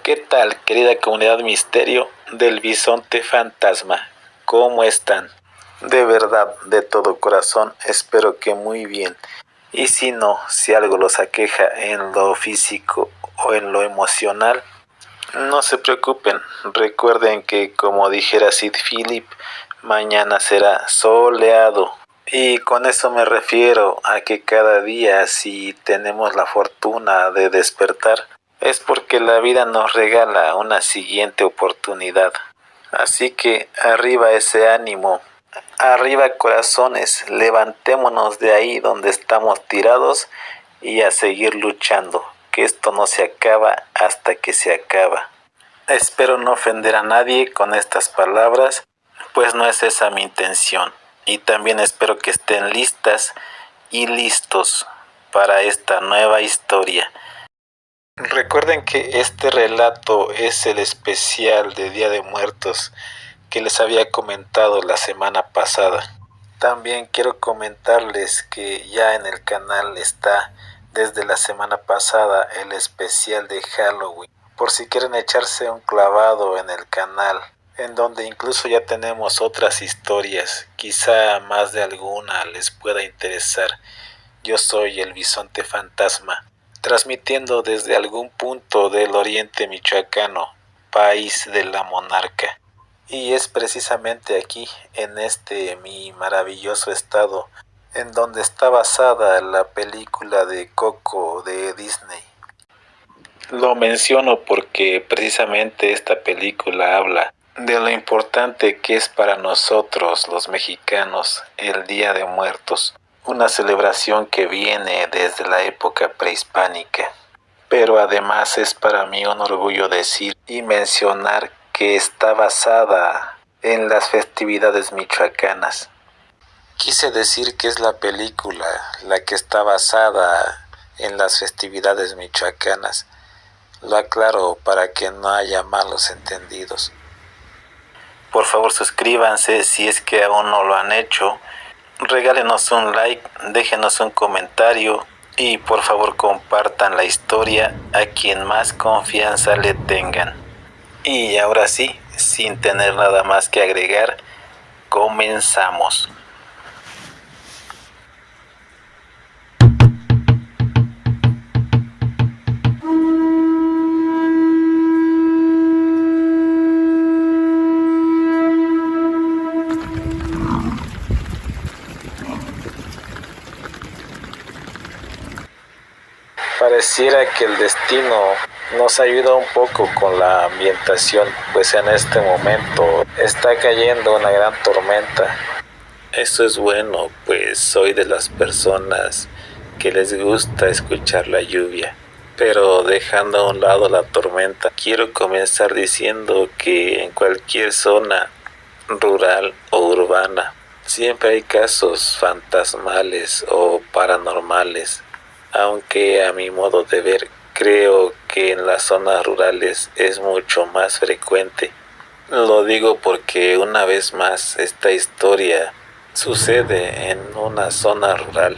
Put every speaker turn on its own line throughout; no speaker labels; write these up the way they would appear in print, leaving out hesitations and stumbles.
¿Qué tal, querida comunidad misterio del bisonte fantasma? ¿Cómo están? De verdad, de todo corazón, espero que muy bien. Y si no, si algo los aqueja en lo físico o en lo emocional, no se preocupen. Recuerden que, como dijera Sid Philip, mañana será soleado. Y con eso me refiero a que cada día, si tenemos la fortuna de despertar, es porque la vida nos regala una siguiente oportunidad. Así que arriba ese ánimo, arriba corazones, levantémonos de ahí donde estamos tirados y a seguir luchando, que esto no se acaba hasta que se acaba. Espero no ofender a nadie con estas palabras, pues no es esa mi intención. Y también espero que estén listas y listos para esta nueva historia. Recuerden que este relato es el especial de Día de Muertos que les había comentado la semana pasada. También quiero comentarles que ya en el canal está desde la semana pasada el especial de Halloween. Por si quieren echarse un clavado en el canal, en donde incluso ya tenemos otras historias, quizá más de alguna les pueda interesar. Yo soy el bisonte fantasma, transmitiendo desde algún punto del oriente michoacano, país de la monarca. Y es precisamente aquí, en este mi maravilloso estado, en donde está basada la película de Coco de Disney. Lo menciono porque precisamente esta película habla de lo importante que es para nosotros los mexicanos el Día de Muertos, una celebración que viene desde la época prehispánica. Pero además es para mí un orgullo decir y mencionar que está basada en las festividades michoacanas. Quise decir que es la película la que está basada en las festividades michoacanas. Lo aclaro para que no haya malos entendidos. Por favor, suscríbanse si es que aún no lo han hecho. Regálenos un like, déjenos un comentario y por favor compartan la historia a quien más confianza le tengan. Y ahora sí, sin tener nada más que agregar, comenzamos. Pareciera que el destino nos ayuda un poco con la ambientación, pues en este momento está cayendo una gran tormenta. Eso es bueno, pues soy de las personas que les gusta escuchar la lluvia. Pero dejando a un lado la tormenta, quiero comenzar diciendo que en cualquier zona rural o urbana siempre hay casos fantasmales o paranormales, aunque a mi modo de ver creo que en las zonas rurales es mucho más frecuente. Lo digo porque una vez más esta historia sucede en una zona rural.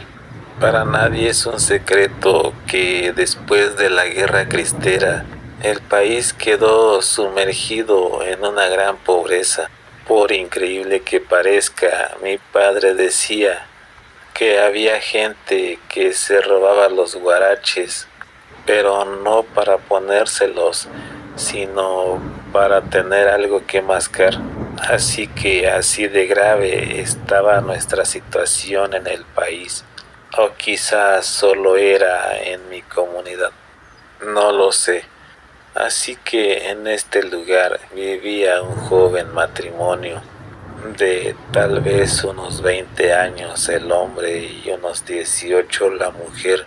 Para nadie es un secreto que después de la Guerra Cristera el país quedó sumergido en una gran pobreza. Por increíble que parezca, mi padre decía que había gente que se robaba los guaraches, pero no para ponérselos, sino para tener algo que mascar. Así que así de grave estaba nuestra situación en el país. O quizás solo era en mi comunidad. No lo sé. Así que en este lugar vivía un joven matrimonio de tal vez unos 20 años el hombre y unos 18 la mujer.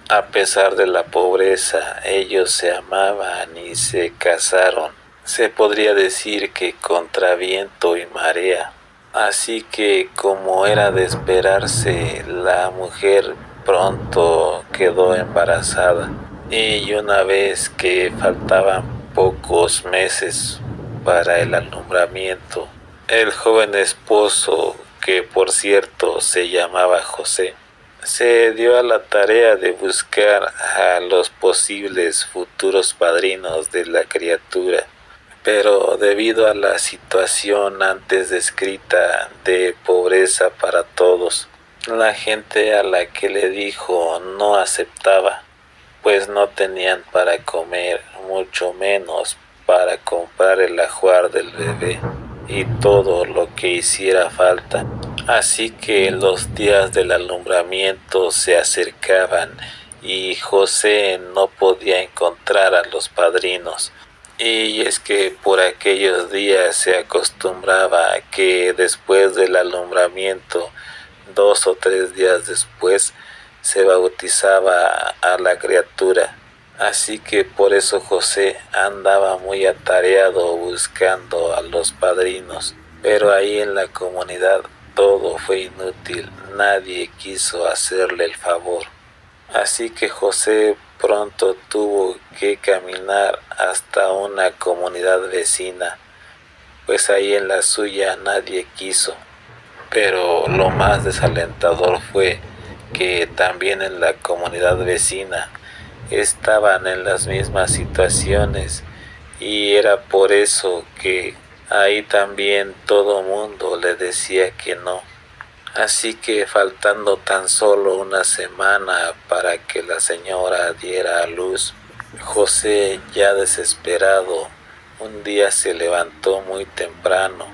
A pesar de la pobreza, ellos se amaban y se casaron. Se podría decir que contra viento y marea. Así que, como era de esperarse, la mujer pronto quedó embarazada. Y una vez que faltaban pocos meses para el alumbramiento, el joven esposo, que por cierto se llamaba José, se dio a la tarea de buscar a los posibles futuros padrinos de la criatura, pero debido a la situación antes descrita de pobreza para todos, la gente a la que le dijo no aceptaba, pues no tenían para comer, mucho menos para comprar el ajuar del bebé y todo lo que hiciera falta. Así que los días del alumbramiento se acercaban y José no podía encontrar a los padrinos. Y es que por aquellos días se acostumbraba a que después del alumbramiento, 2 o 3 días después, se bautizaba a la criatura. Así que por eso José andaba muy atareado buscando a los padrinos. Pero ahí en la comunidad todo fue inútil, nadie quiso hacerle el favor. Así que José pronto tuvo que caminar hasta una comunidad vecina, pues ahí en la suya nadie quiso. Pero lo más desalentador fue que también en la comunidad vecina estaban en las mismas situaciones y era por eso que ahí también todo mundo le decía que no. Así que faltando tan solo una semana para que la señora diera a luz, José, ya desesperado, un día se levantó muy temprano,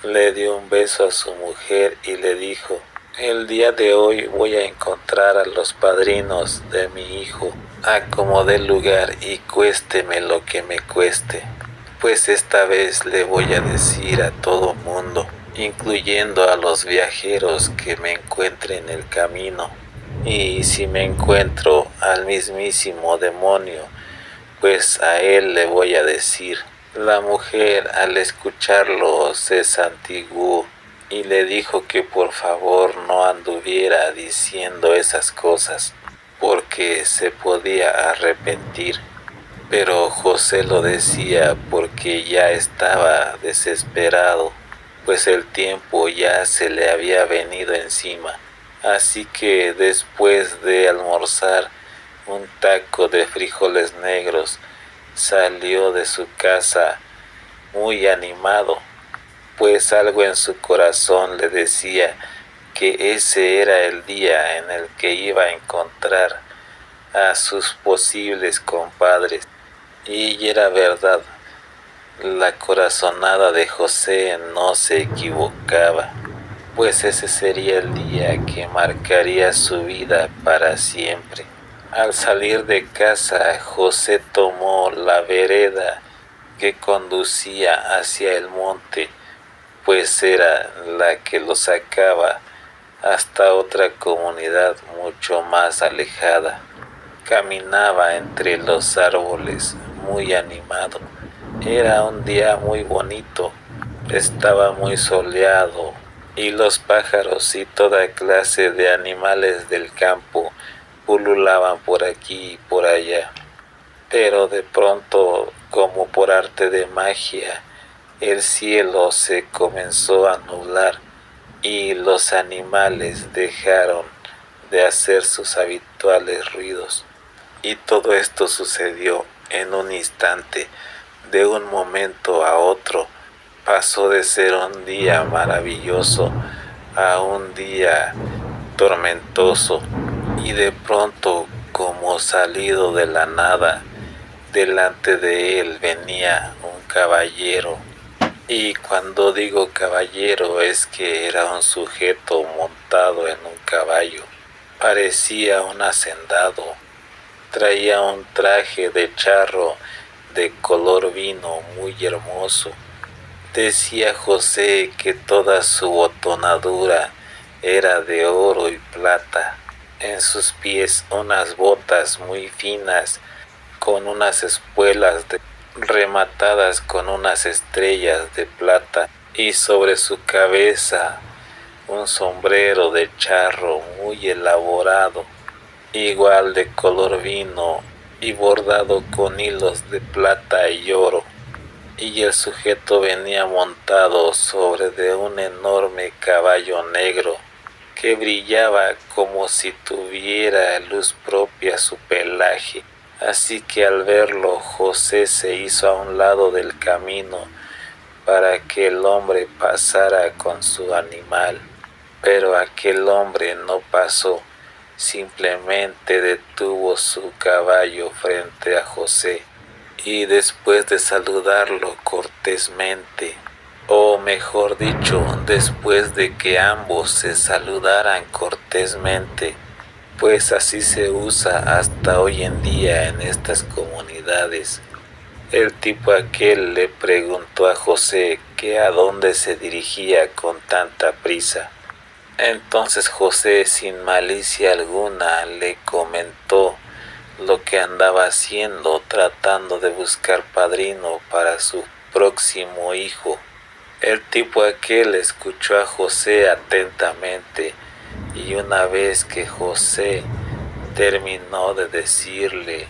le dio un beso a su mujer y le dijo: el día de hoy voy a encontrar a los padrinos de mi hijo, a como dé lugar y cuésteme lo que me cueste, pues esta vez le voy a decir a todo mundo, incluyendo a los viajeros que me encuentre en el camino, y si me encuentro al mismísimo demonio, pues a él le voy a decir. La mujer al escucharlo se santiguó y le dijo que por favor no anduviera diciendo esas cosas, porque se podía arrepentir. Pero José lo decía porque ya estaba desesperado, pues el tiempo ya se le había venido encima. Así que después de almorzar un taco de frijoles negros, salió de su casa muy animado, pues algo en su corazón le decía que ese era el día en el que iba a encontrar a sus posibles compadres. Y era verdad, la corazonada de José no se equivocaba, pues ese sería el día que marcaría su vida para siempre. Al salir de casa, José tomó la vereda que conducía hacia el monte, pues era la que lo sacaba hasta otra comunidad mucho más alejada. Caminaba entre los árboles muy animado. Era un día muy bonito, estaba muy soleado y los pájaros y toda clase de animales del campo pululaban por aquí y por allá. Pero de pronto, como por arte de magia, el cielo se comenzó a nublar y los animales dejaron de hacer sus habituales ruidos. Y todo esto sucedió en un instante, de un momento a otro. Pasó de ser un día maravilloso a un día tormentoso, y de pronto, como salido de la nada, delante de él venía un caballero. Y cuando digo caballero es que era un sujeto montado en un caballo. Parecía un hacendado. Traía un traje de charro de color vino muy hermoso. Decía José que toda su botonadura era de oro y plata. En sus pies unas botas muy finas con unas espuelas rematadas con unas estrellas de plata, y sobre su cabeza un sombrero de charro muy elaborado, igual de color vino y bordado con hilos de plata y oro. Y el sujeto venía montado sobre de un enorme caballo negro, que brillaba como si tuviera luz propia su pelaje. Así que al verlo, José se hizo a un lado del camino para que el hombre pasara con su animal. Pero aquel hombre no pasó, simplemente detuvo su caballo frente a José y después de saludarlo cortésmente, o mejor dicho, después de que ambos se saludaran cortésmente, pues así se usa hasta hoy en día en estas comunidades. El tipo aquel le preguntó a José que a dónde se dirigía con tanta prisa. Entonces José, sin malicia alguna, le comentó lo que andaba haciendo, tratando de buscar padrino para su próximo hijo. El tipo aquel escuchó a José atentamente, y una vez que José terminó de decirle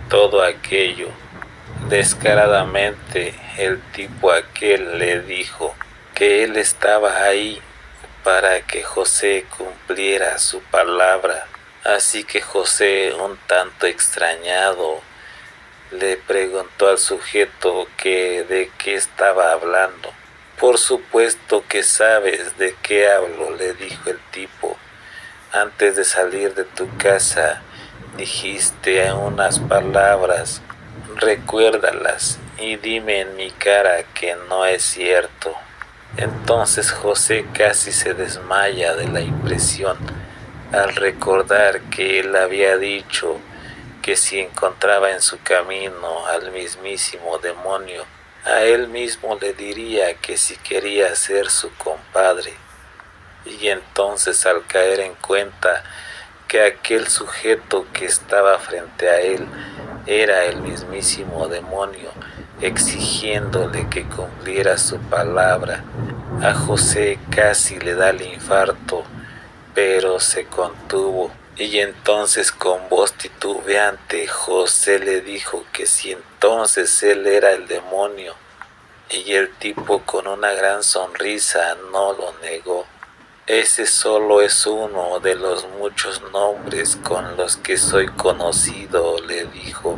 todo aquello, descaradamente el tipo aquel le dijo que él estaba ahí para que José cumpliera su palabra. Así que José, un tanto extrañado, le preguntó al sujeto que de qué estaba hablando. Por supuesto que sabes de qué hablo, le dijo el tipo. Antes de salir de tu casa dijiste unas palabras, recuérdalas y dime en mi cara que no es cierto. Entonces José casi se desmaya de la impresión al recordar que él había dicho que si encontraba en su camino al mismísimo demonio, a él mismo le diría que si quería ser su compadre. Y entonces al caer en cuenta que aquel sujeto que estaba frente a él era el mismísimo demonio, exigiéndole que cumpliera su palabra, a José casi le da el infarto, pero se contuvo. Y entonces con voz titubeante José le dijo que si entonces él era el demonio, y el tipo con una gran sonrisa no lo negó. Ese solo es uno de los muchos nombres con los que soy conocido, le dijo.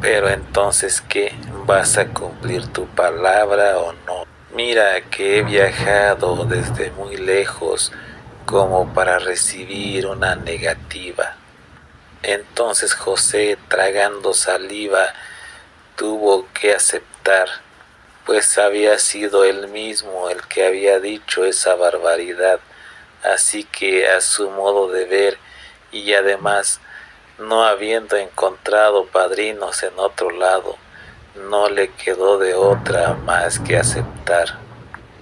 Pero entonces, ¿qué? ¿Vas a cumplir tu palabra o no? Mira que he viajado desde muy lejos como para recibir una negativa. Entonces José, tragando saliva, tuvo que aceptar, pues había sido él mismo el que había dicho esa barbaridad. Así que a su modo de ver, y además no habiendo encontrado padrinos en otro lado, no le quedó de otra más que aceptar.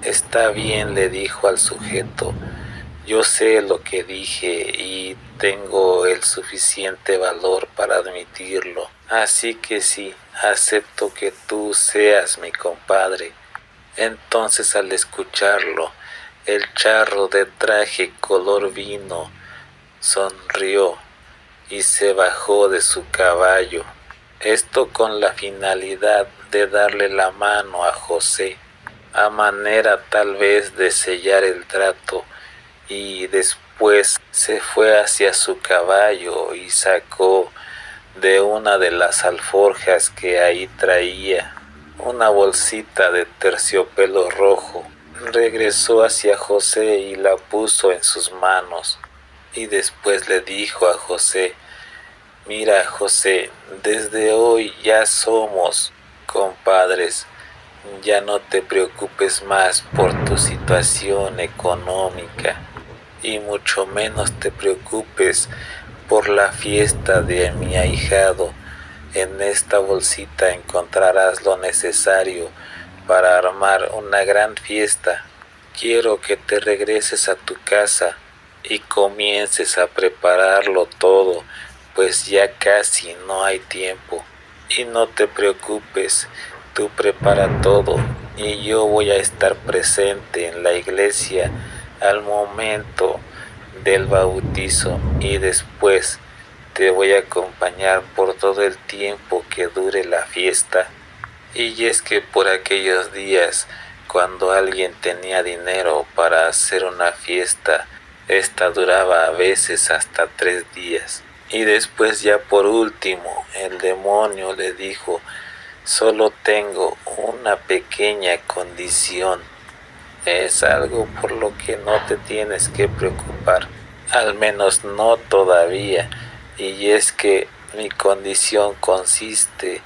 Está bien, le dijo al sujeto, yo sé lo que dije y tengo el suficiente valor para admitirlo, así que sí, acepto que tú seas mi compadre. Entonces al escucharlo, el charro de traje color vino sonrió y se bajó de su caballo, esto con la finalidad de darle la mano a José, a manera tal vez de sellar el trato, y después se fue hacia su caballo y sacó de una de las alforjas que ahí traía una bolsita de terciopelo rojo. Regresó hacia José y la puso en sus manos, y después le dijo a José, mira José, desde hoy ya somos compadres, ya no te preocupes más por tu situación económica y mucho menos te preocupes por la fiesta de mi ahijado. En esta bolsita encontrarás lo necesario para armar una gran fiesta. Quiero que te regreses a tu casa y comiences a prepararlo todo, pues ya casi no hay tiempo. Y no te preocupes, tú prepara todo y yo voy a estar presente en la iglesia al momento del bautizo y después te voy a acompañar por todo el tiempo que dure la fiesta. Y es que por aquellos días, cuando alguien tenía dinero para hacer una fiesta, Esta duraba a veces hasta 3 días. Y después ya por último el demonio le dijo: solo tengo una pequeña condición. Es algo por lo que no te tienes que preocupar, al menos no todavía, y es que mi condición consiste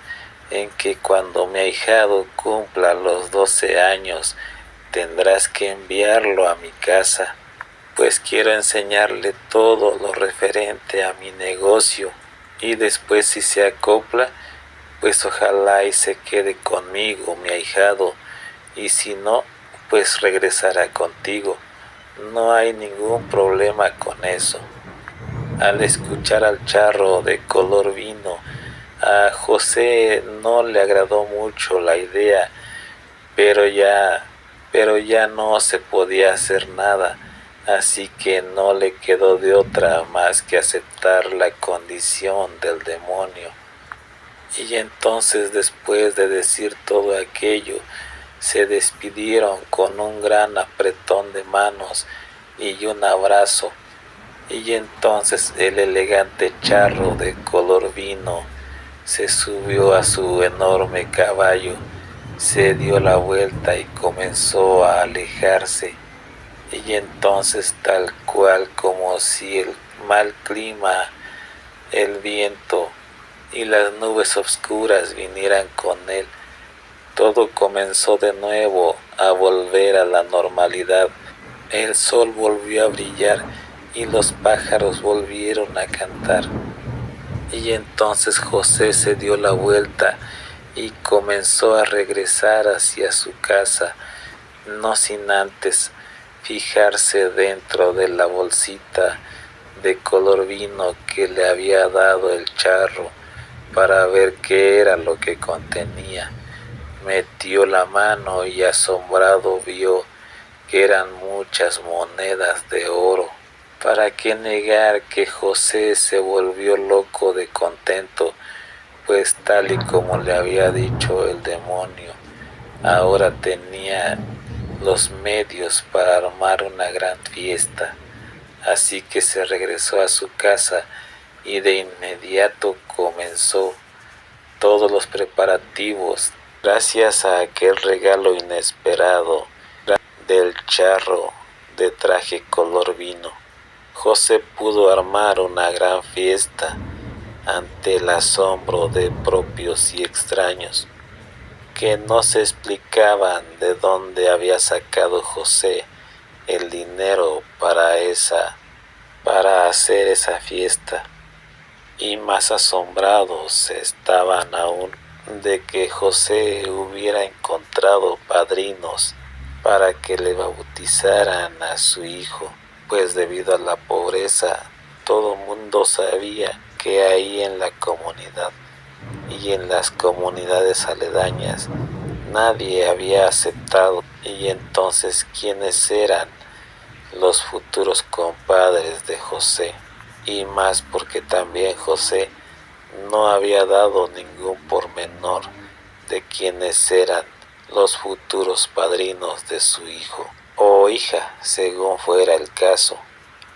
en que cuando mi ahijado cumpla los 12 años, tendrás que enviarlo a mi casa, pues quiero enseñarle todo lo referente a mi negocio, y después si se acopla, pues ojalá y se quede conmigo mi ahijado, y si no, pues regresará contigo. No hay ningún problema con eso. Al escuchar al charro de color vino, a José no le agradó mucho la idea, pero ya no se podía hacer nada, así que no le quedó de otra más que aceptar la condición del demonio. Y entonces, después de decir todo aquello, se despidieron con un gran apretón de manos y un abrazo. Y entonces el elegante charro de color vino se subió a su enorme caballo, se dio la vuelta y comenzó a alejarse. Y entonces, tal cual como si el mal clima, el viento y las nubes oscuras vinieran con él, todo comenzó de nuevo a volver a la normalidad. El sol volvió a brillar y los pájaros volvieron a cantar. Y entonces José se dio la vuelta y comenzó a regresar hacia su casa, no sin antes fijarse dentro de la bolsita de color vino que le había dado el charro para ver qué era lo que contenía. Metió la mano y asombrado vio que eran muchas monedas de oro. ¿Para qué negar que José se volvió loco de contento? Pues tal y como le había dicho el demonio, ahora tenía los medios para armar una gran fiesta. Así que se regresó a su casa y de inmediato comenzó todos los preparativos. Gracias a aquel regalo inesperado del charro de traje color vino, José pudo armar una gran fiesta ante el asombro de propios y extraños, que no se explicaban de dónde había sacado José el dinero para hacer esa fiesta, y más asombrados estaban aún de que José hubiera encontrado padrinos para que le bautizaran a su hijo, pues debido a la pobreza todo mundo sabía que ahí en la comunidad y en las comunidades aledañas nadie había aceptado. Y entonces, ¿quiénes eran los futuros compadres de José? Y más porque también José no había dado ningún pormenor de quiénes eran los futuros padrinos de su hijo o hija, según fuera el caso.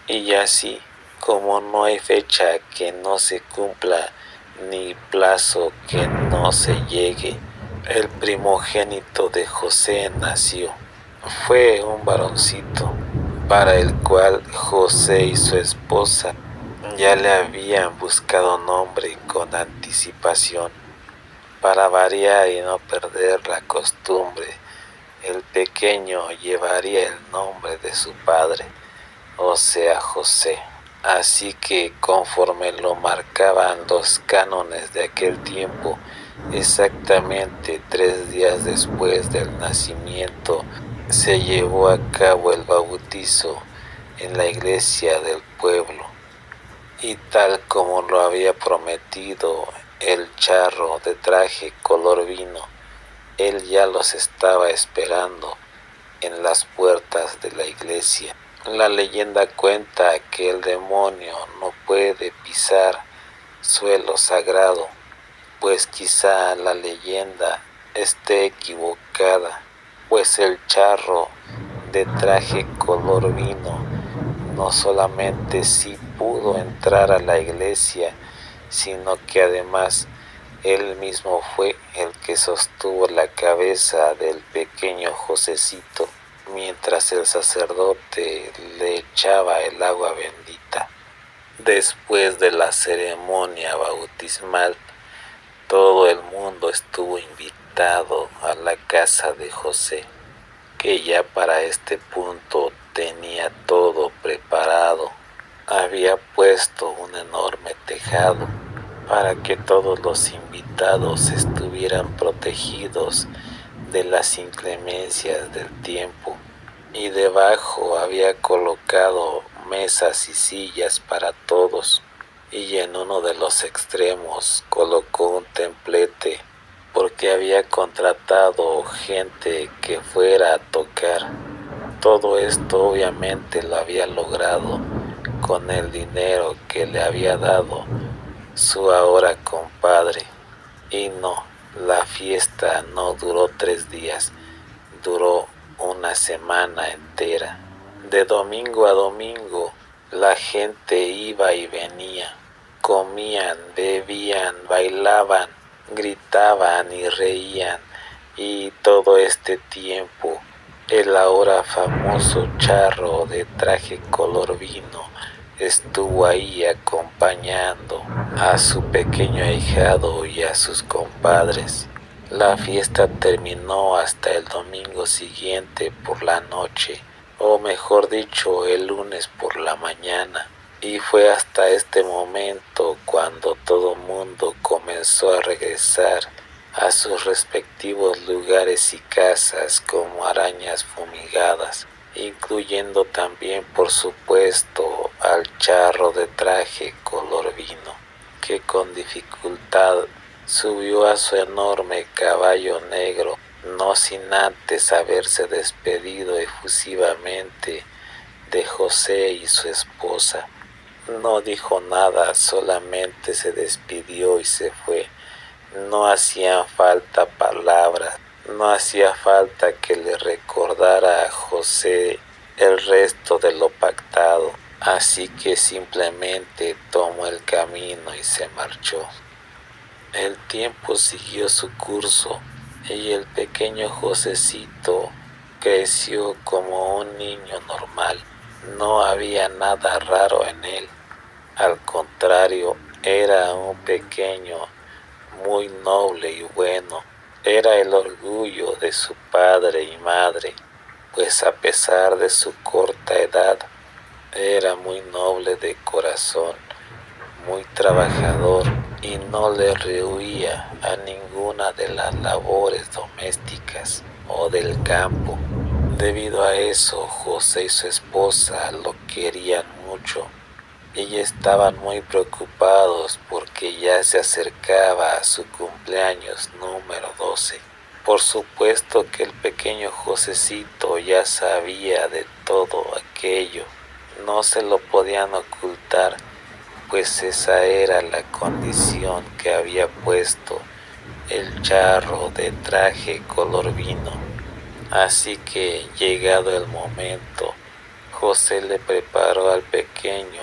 Y así, como no hay fecha que no se cumpla ni plazo que no se llegue, el primogénito de José nació. Fue un varoncito, para el cual José y su esposa ya le habían buscado nombre con anticipación. Para variar y no perder la costumbre, el pequeño llevaría el nombre de su padre, o sea, José. Así que, conforme lo marcaban los cánones de aquel tiempo, exactamente 3 días después del nacimiento, se llevó a cabo el bautizo en la iglesia del pueblo. Y tal como lo había prometido el charro de traje color vino, él ya los estaba esperando en las puertas de la iglesia. La leyenda cuenta que el demonio no puede pisar suelo sagrado, pues quizá la leyenda esté equivocada, pues el charro de traje color vino no solamente sí pudo entrar a la iglesia, sino que además él mismo fue el que sostuvo la cabeza del pequeño Josecito mientras el sacerdote le echaba el agua bendita. Después de la ceremonia bautismal, todo el mundo estuvo invitado a la casa de José, que ya para este punto tenía todo preparado. Había puesto un enorme tejado para que todos los invitados estuvieran protegidos de las inclemencias del tiempo, y debajo había colocado mesas y sillas para todos, y en uno de los extremos colocó un templete porque había contratado gente que fuera a tocar. Todo esto obviamente lo había logrado con el dinero que le había dado su ahora compadre. Y no, la fiesta no duró 3 días, duró una semana entera. De domingo a domingo la gente iba y venía, comían, bebían, bailaban, gritaban y reían, y todo este tiempo el ahora famoso charro de traje color vino estuvo ahí acompañando a su pequeño ahijado y a sus compadres. La fiesta terminó hasta el domingo siguiente por la noche, o mejor dicho, el lunes por la mañana. Y fue hasta este momento cuando todo mundo comenzó a regresar a sus respectivos lugares y casas como arañas fumigadas, incluyendo también, por supuesto, al charro de traje color vino, que con dificultad subió a su enorme caballo negro, no sin antes haberse despedido efusivamente de José y su esposa. No dijo nada, solamente se despidió y se fue. No hacían falta palabras, no hacía falta que le recordara a José el resto de lo pactado, así que simplemente tomó el camino y se marchó. El tiempo siguió su curso y el pequeño Josecito creció como un niño normal. No había nada raro en él, al contrario, era un pequeño muy noble y bueno. Era el orgullo de su padre y madre, pues a pesar de su corta edad, era muy noble de corazón, muy trabajador, y no le rehuía a ninguna de las labores domésticas o del campo. Debido a eso, José y su esposa lo querían mucho y estaban muy preocupados porque ya se acercaba a su cumpleaños número 12. Por supuesto que el pequeño Josecito ya sabía de todo aquello, no se lo podían ocultar, pues esa era la condición que había puesto el charro de traje color vino. Así que, llegado el momento, José le preparó al pequeño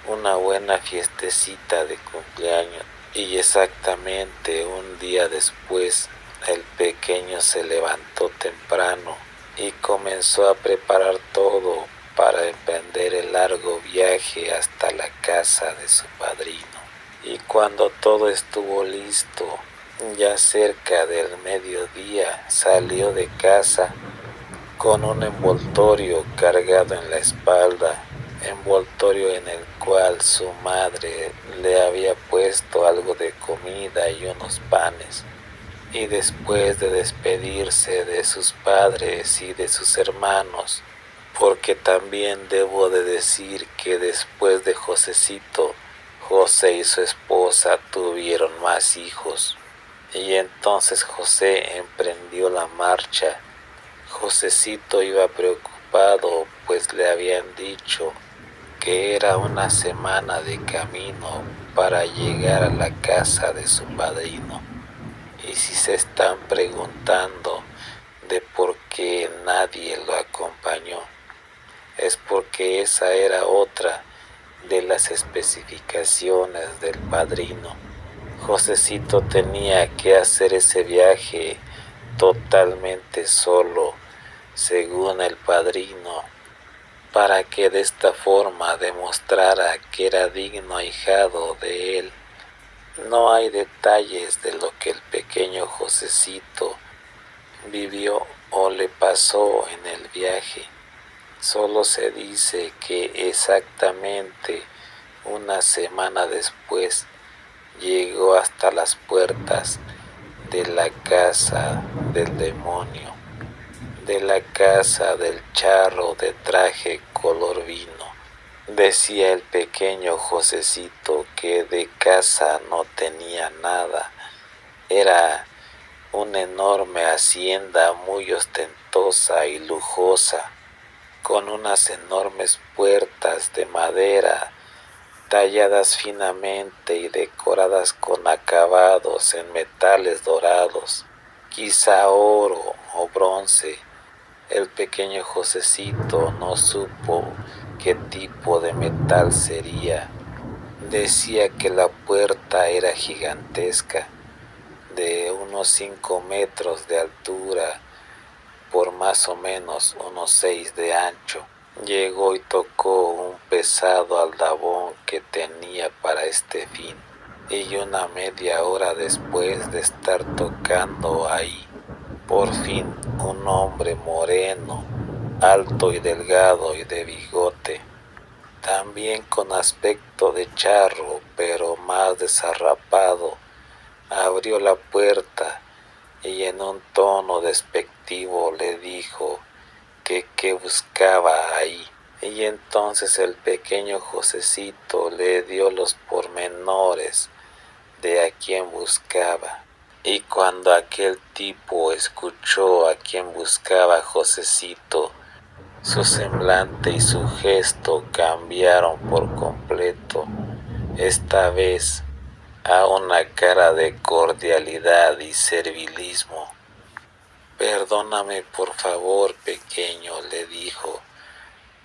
una buena fiestecita de cumpleaños, y exactamente un día después el pequeño se levantó temprano y comenzó a preparar todo para emprender el largo viaje hasta la casa de su padrino. Y cuando todo estuvo listo, ya cerca del mediodía, salió de casa con un envoltorio cargado en la espalda, envoltorio en el cual su madre le había puesto algo de comida y unos panes. Y después de despedirse de sus padres y de sus hermanos, porque también debo de decir que después de Josecito, José y su esposa tuvieron más hijos, y entonces José emprendió la marcha. Josecito iba preocupado, pues le habían dicho que era una semana de camino para llegar a la casa de su padrino. Y si se están preguntando de por qué nadie lo acompañó, es porque esa era otra de las especificaciones del padrino. Josecito tenía que hacer ese viaje totalmente solo, según el padrino, para que de esta forma demostrara que era digno ahijado de él. No hay detalles de lo que el pequeño Josecito vivió o le pasó en el viaje. Solo se dice que exactamente una semana después llegó hasta las puertas de la casa del demonio, de la casa del charro de traje color vino. Decía el pequeño Josecito que de casa no tenía nada. Era una enorme hacienda muy ostentosa y lujosa, con unas enormes puertas de madera talladas finamente y decoradas con acabados en metales dorados, quizá oro o bronce. El pequeño Josecito no supo qué tipo de metal sería. Decía que la puerta era gigantesca, de unos 5 metros de altura por más o menos unos 6 de ancho. Llegó y tocó un pesado aldabón que tenía para este fin, y una media hora después de estar tocando ahí, por fin un hombre moreno, alto y delgado y de bigote, también con aspecto de charro pero más desarrapado, abrió la puerta y en un tono despectivo le dijo que qué buscaba ahí. Y entonces el pequeño Josecito le dio los pormenores de a quién buscaba. Y cuando aquel tipo escuchó a quién buscaba Josecito, su semblante y su gesto cambiaron por completo, esta vez a una cara de cordialidad y servilismo. Perdóname por favor, pequeño, le dijo.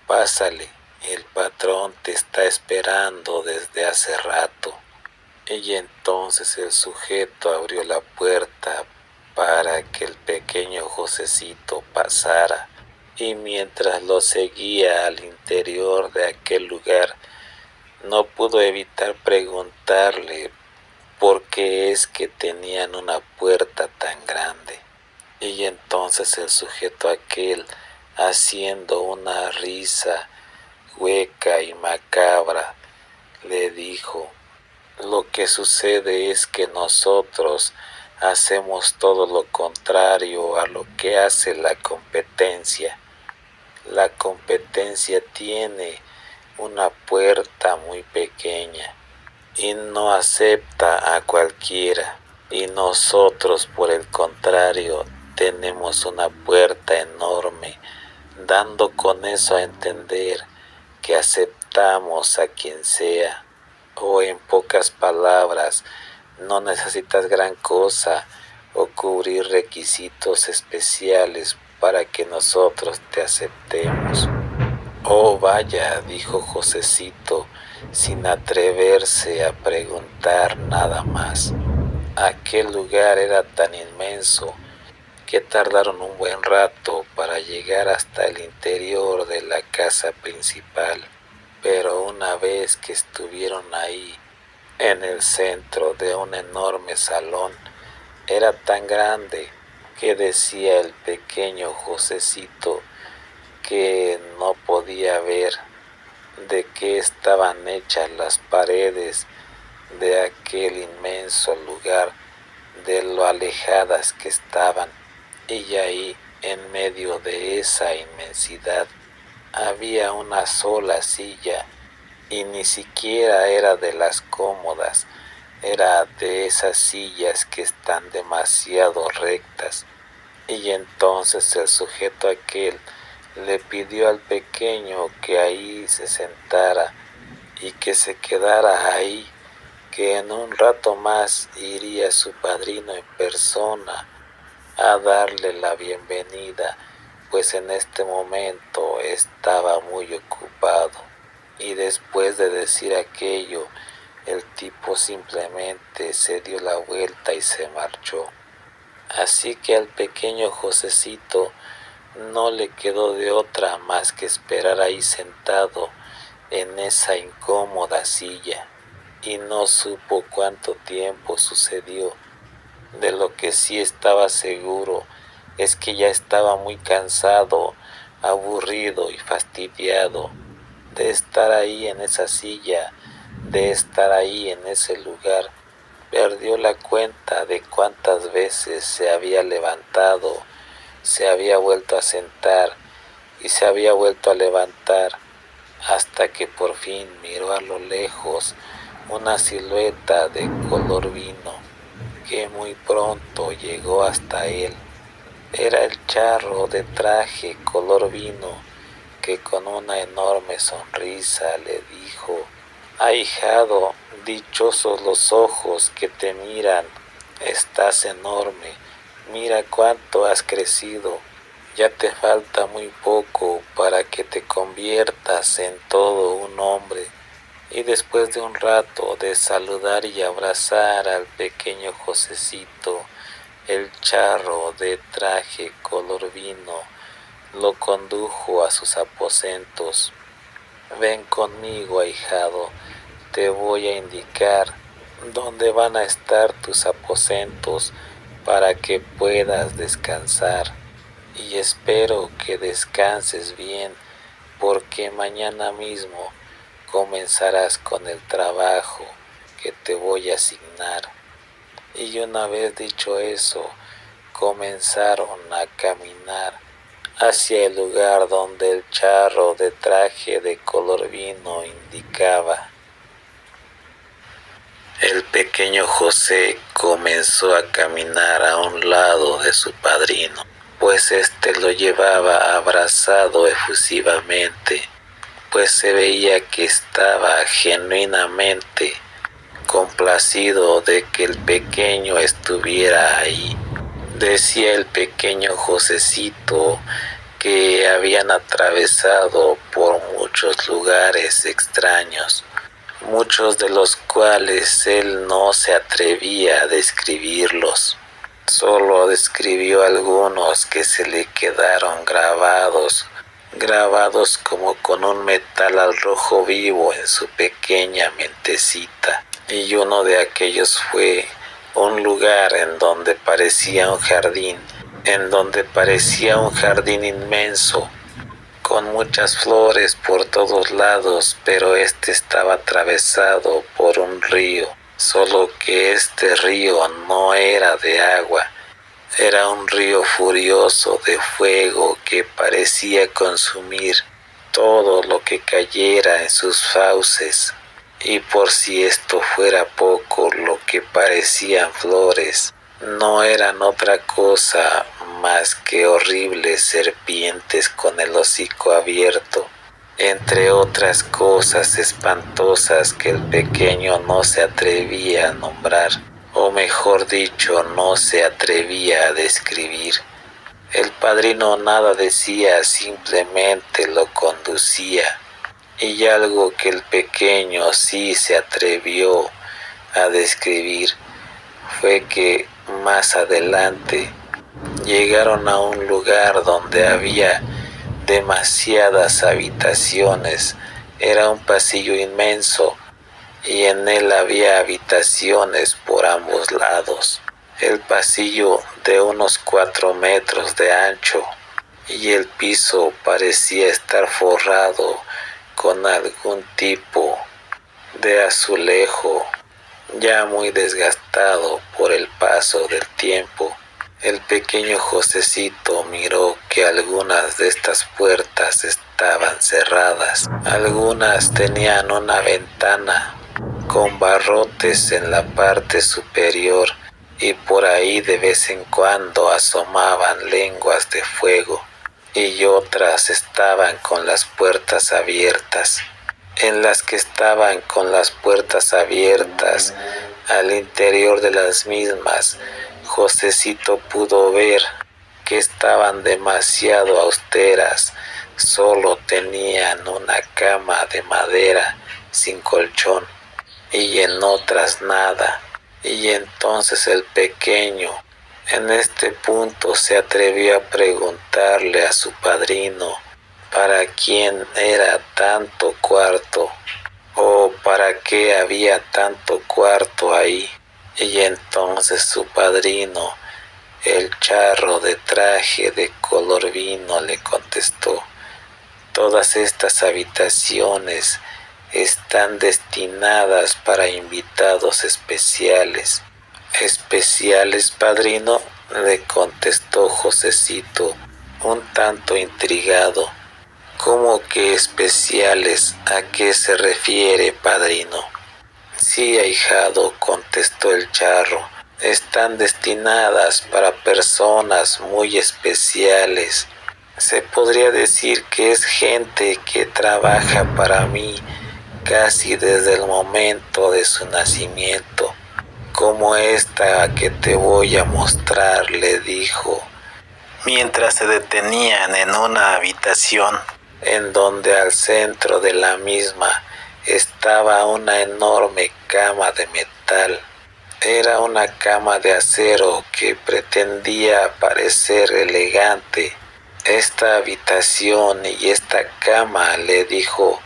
Pásale, el patrón te está esperando desde hace rato. Y entonces el sujeto abrió la puerta para que el pequeño Josecito pasara, y mientras lo seguía al interior de aquel lugar, no pudo evitar preguntarle por qué es que tenían una puerta tan grande. Y entonces el sujeto aquel, haciendo una risa hueca y macabra, le dijo: lo que sucede es que nosotros hacemos todo lo contrario a lo que hace la competencia. La competencia tiene una puerta muy pequeña y no acepta a cualquiera. Y nosotros, por el contrario, tenemos una puerta enorme, dando con eso a entender que aceptamos a quien sea. O en pocas palabras, no necesitas gran cosa o cubrir requisitos especiales para que nosotros te aceptemos. Oh, vaya, dijo Josecito, sin atreverse a preguntar nada más. Aquel lugar era tan inmenso que tardaron un buen rato para llegar hasta el interior de la casa principal. Pero una vez que estuvieron ahí, en el centro de un enorme salón, era tan grande que decía el pequeño Josecito que no podía ver de qué estaban hechas las paredes de aquel inmenso lugar, de lo alejadas que estaban. Y ahí, en medio de esa inmensidad, había una sola silla, y ni siquiera era de las cómodas, era de esas sillas que están demasiado rectas. Y entonces el sujeto aquel le pidió al pequeño que ahí se sentara y que se quedara ahí, que en un rato más iría su padrino en persona a darle la bienvenida pues en este momento estaba muy ocupado. Y después de decir aquello, el tipo simplemente se dio la vuelta y se marchó. Así que al pequeño Josecito no le quedó de otra más que esperar ahí sentado en esa incómoda silla, y no supo cuánto tiempo sucedió. De lo que sí estaba seguro es que ya estaba muy cansado, aburrido y fastidiado de estar ahí en esa silla, de estar ahí en ese lugar. Perdió la cuenta de cuántas veces se había levantado, se había vuelto a sentar y se había vuelto a levantar, hasta que por fin miró a lo lejos una silueta de color vino que muy pronto llegó hasta él. Era el charro de traje color vino que con una enorme sonrisa le dijo: ahijado, dichosos los ojos que te miran, estás enorme, mira cuánto has crecido, ya te falta muy poco para que te conviertas en todo un hombre. Y después de un rato de saludar y abrazar al pequeño Josecito, el charro de traje color vino lo condujo a sus aposentos. Ven conmigo, ahijado, te voy a indicar dónde van a estar tus aposentos para que puedas descansar. Y espero que descanses bien, porque mañana mismo comenzarás con el trabajo que te voy a asignar. Y una vez dicho eso, comenzaron a caminar hacia el lugar donde el charro de traje de color vino indicaba. El pequeño José comenzó a caminar a un lado de su padrino, pues éste lo llevaba abrazado efusivamente, pues se veía que estaba genuinamente complacido de que el pequeño estuviera ahí. Decía el pequeño Josecito que habían atravesado por muchos lugares extraños, muchos de los cuales él no se atrevía a describirlos. Solo describió algunos que se le quedaron grabados como con un metal al rojo vivo en su pequeña mentecita. Y uno de aquellos fue un lugar en donde parecía un jardín inmenso, con muchas flores por todos lados, pero este estaba atravesado por un río, solo que este río no era de agua, era un río furioso de fuego que parecía consumir todo lo que cayera en sus fauces. Y por si esto fuera poco, lo que parecían flores no eran otra cosa más que horribles serpientes con el hocico abierto, entre otras cosas espantosas que el pequeño no se atrevía a nombrar, o mejor dicho, no se atrevía a describir. El padrino nada decía, simplemente lo conducía. Y algo que el pequeño sí se atrevió a describir fue que más adelante llegaron a un lugar donde había demasiadas habitaciones. Era un pasillo inmenso y en él había habitaciones por ambos lados. El pasillo de unos 4 metros de ancho, y el piso parecía estar forrado con algún tipo de azulejo ya muy desgastado por el paso del tiempo. El pequeño Josecito miró que algunas de estas puertas estaban cerradas. Algunas tenían una ventana con barrotes en la parte superior, y por ahí de vez en cuando asomaban lenguas de fuego, y otras estaban con las puertas abiertas. En las que estaban con las puertas abiertas, al interior de las mismas, Josecito pudo ver que estaban demasiado austeras, solo tenían una cama de madera sin colchón y en otras nada. Y entonces el pequeño en este punto se atrevió a preguntarle a su padrino para quién era tanto cuarto o para qué había tanto cuarto ahí. Y entonces su padrino, el charro de traje de color vino, le contestó: todas estas habitaciones están destinadas para invitados especiales. ¿Especiales, padrino?, le contestó Josecito, un tanto intrigado. ¿Cómo que especiales? ¿A qué se refiere, padrino? Sí, ahijado, contestó el charro, están destinadas para personas muy especiales. Se podría decir que es gente que trabaja para mí casi desde el momento de su nacimiento, como esta que te voy a mostrar, le dijo, mientras se detenían en una habitación en donde al centro de la misma estaba una enorme cama de metal. Era una cama de acero que pretendía parecer elegante. Esta habitación y esta cama, le dijo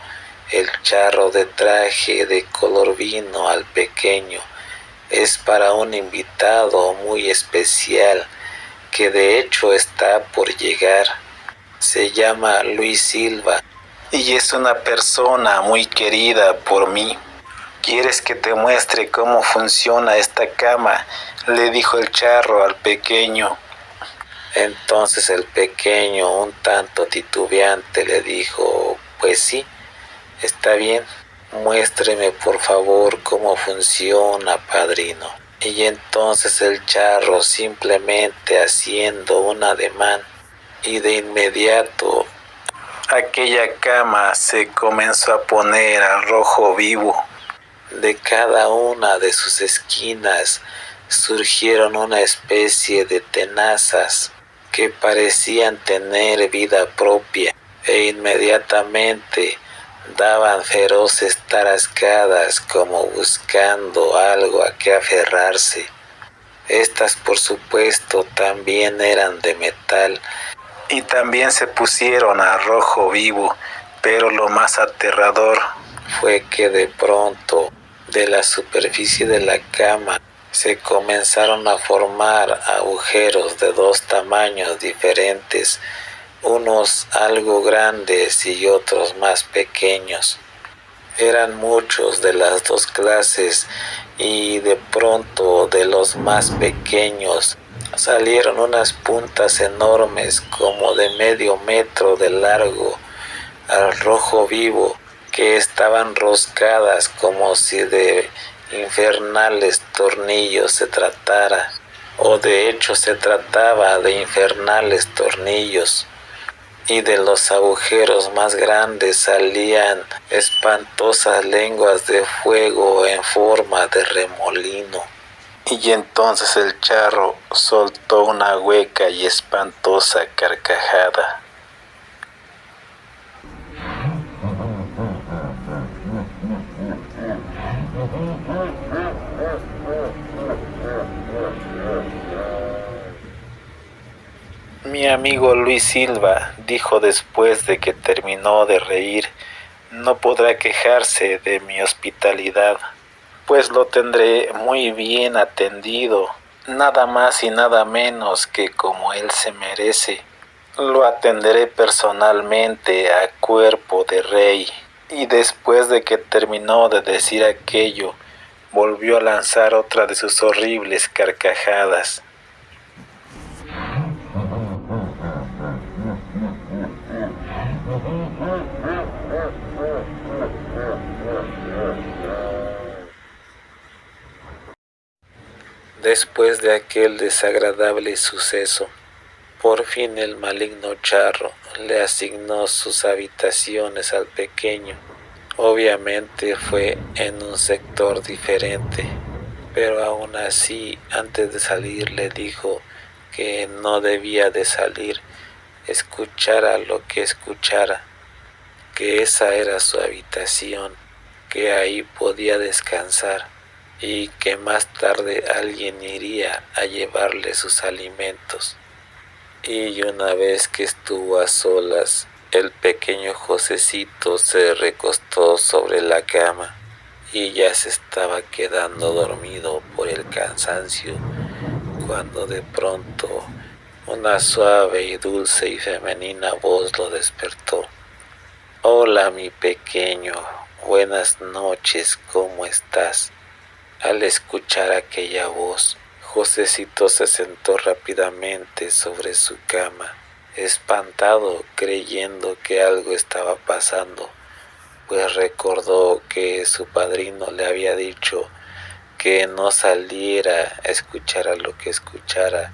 el charro de traje de color vino al pequeño, es para un invitado muy especial que de hecho está por llegar. Se llama Luis Silva y es una persona muy querida por mí. ¿Quieres que te muestre cómo funciona esta cama?, le dijo el charro al pequeño. Entonces el pequeño, un tanto titubeante, le dijo, pues sí, está bien, muéstreme por favor cómo funciona, padrino. Y entonces el charro, simplemente haciendo un ademán, y de inmediato aquella cama se comenzó a poner al rojo vivo. De cada una de sus esquinas surgieron una especie de tenazas que parecían tener vida propia e inmediatamente daban feroces tarascadas como buscando algo a que aferrarse. Estas, por supuesto, también eran de metal y también se pusieron a rojo vivo, pero lo más aterrador fue que de pronto de la superficie de la cama se comenzaron a formar agujeros de dos tamaños diferentes, unos algo grandes y otros más pequeños. Eran muchos de las dos clases y de pronto de los más pequeños salieron unas puntas enormes como de medio metro de largo al rojo vivo que estaban roscadas como si de infernales tornillos se tratara, o de hecho se trataba de infernales tornillos. Y de los agujeros más grandes salían espantosas lenguas de fuego en forma de remolino. Y entonces el charro soltó una hueca y espantosa carcajada. Mi amigo Luis Silva dijo después de que terminó de reír, no podrá quejarse de mi hospitalidad, pues lo tendré muy bien atendido, nada más y nada menos que como él se merece. Lo atenderé personalmente a cuerpo de rey. Y después de que terminó de decir aquello, volvió a lanzar otra de sus horribles carcajadas. Después de aquel desagradable suceso, por fin el maligno charro le asignó sus habitaciones al pequeño. Obviamente fue en un sector diferente, pero aún así, antes de salir le dijo que no debía de salir, escuchara lo que escuchara, que esa era su habitación, que ahí podía descansar y que más tarde alguien iría a llevarle sus alimentos. Y una vez que estuvo a solas, el pequeño Josecito se recostó sobre la cama y ya se estaba quedando dormido por el cansancio, cuando de pronto una suave y dulce y femenina voz lo despertó. Hola, mi pequeño, buenas noches, ¿cómo estás? Al escuchar aquella voz, Josecito se sentó rápidamente sobre su cama, espantado, creyendo que algo estaba pasando, pues recordó que su padrino le había dicho que no saliera a escuchar a lo que escuchara,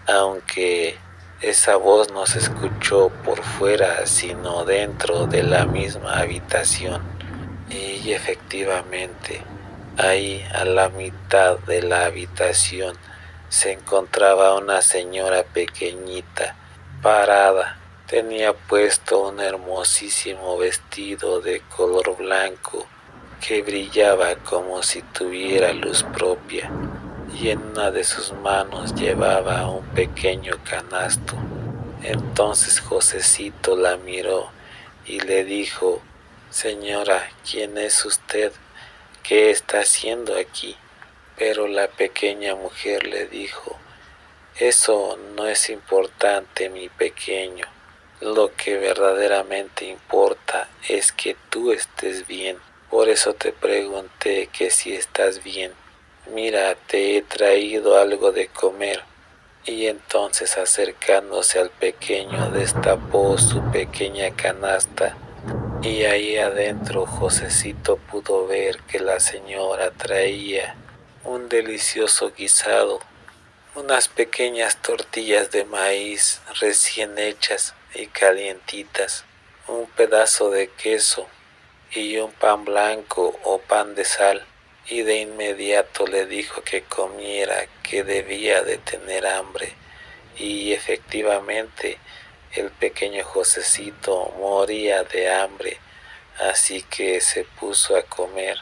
aunque esa voz no se escuchó por fuera, sino dentro de la misma habitación. Y efectivamente, ahí a la mitad de la habitación se encontraba una señora pequeñita, parada. Tenía puesto un hermosísimo vestido de color blanco que brillaba como si tuviera luz propia, y en una de sus manos llevaba un pequeño canasto. Entonces Josecito la miró y le dijo: Señora, ¿quién es usted? ¿Qué está haciendo aquí? Pero la pequeña mujer le dijo: Eso no es importante, mi pequeño. Lo que verdaderamente importa es que tú estés bien. Por eso te pregunté que si estás bien. Mira, te he traído algo de comer. Y entonces, acercándose al pequeño, destapó su pequeña canasta, y ahí adentro Josecito pudo ver que la señora traía un delicioso guisado, unas pequeñas tortillas de maíz recién hechas y calientitas, un pedazo de queso y un pan blanco o pan de sal. Y de inmediato le dijo que comiera, que debía de tener hambre. Y efectivamente el pequeño Josecito moría de hambre, así que se puso a comer.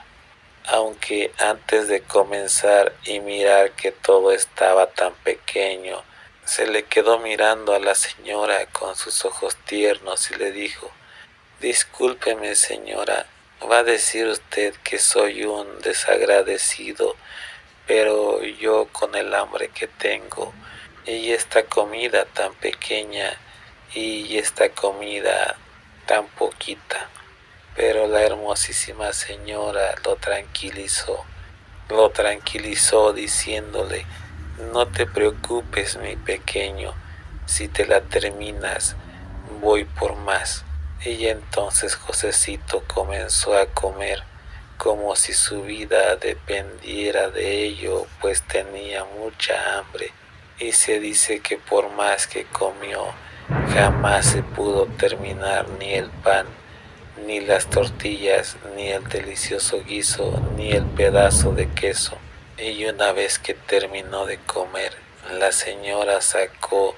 Aunque antes de comenzar y mirar que todo estaba tan pequeño, se le quedó mirando a la señora con sus ojos tiernos y le dijo: Discúlpeme, señora, va a decir usted que soy un desagradecido, pero yo, con el hambre que tengo y esta comida tan pequeña y esta comida tan poquita. Pero la hermosísima señora lo tranquilizó diciéndole: No te preocupes, mi pequeño, si te la terminas, voy por más. Y entonces Josecito comenzó a comer como si su vida dependiera de ello, pues tenía mucha hambre. Y se dice que por más que comió, jamás se pudo terminar ni el pan, ni las tortillas, ni el delicioso guiso, ni el pedazo de queso. Y una vez que terminó de comer, la señora sacó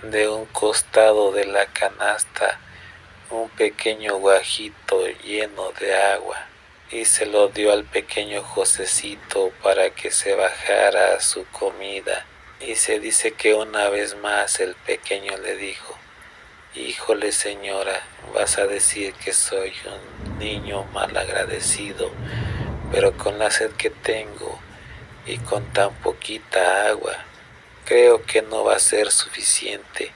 de un costado de la canasta un pequeño guajito lleno de agua y se lo dio al pequeño Josecito para que se bajara su comida. Y se dice que una vez más el pequeño le dijo: Híjole, señora, vas a decir que soy un niño mal agradecido, pero con la sed que tengo y con tan poquita agua, creo que no va a ser suficiente.